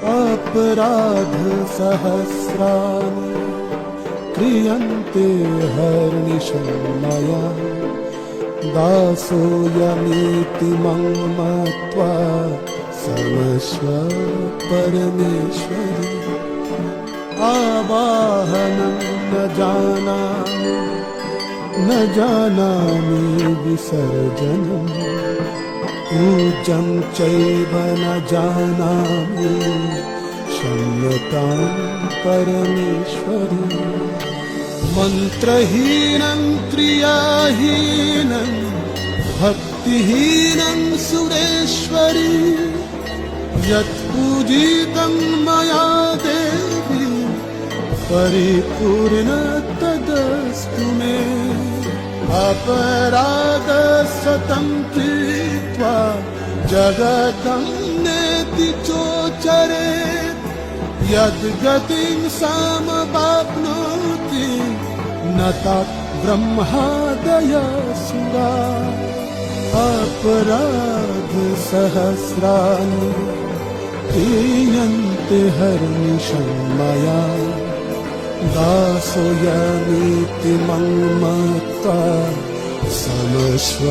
अपराध सहस्राणि क्रियन्ते हर्निशं मया दासोऽयमीति मम मत्वा सर्वस्व परमेश्वरि आवाहनं न जानामि विसर्जनं पूज्यं चैव न जानामि क्षम्यतां परमेश्वरि मन्त्रहीनं क्रियाहीनं भक्तिहीनं सुरेश्वरि यत्पूजितं मया देवी परिपूर्ण तदस्तु मे अपराधशतं कृत्वा जगतं नेति चोचरेत् यद्गतिं समवाप्नोति न तत् ब्रह्मादयसुरा अपराध सहस्राणि क्रियन्ते हर्निशं मया दासोऽयमीति मम मत्वा सर्वस्व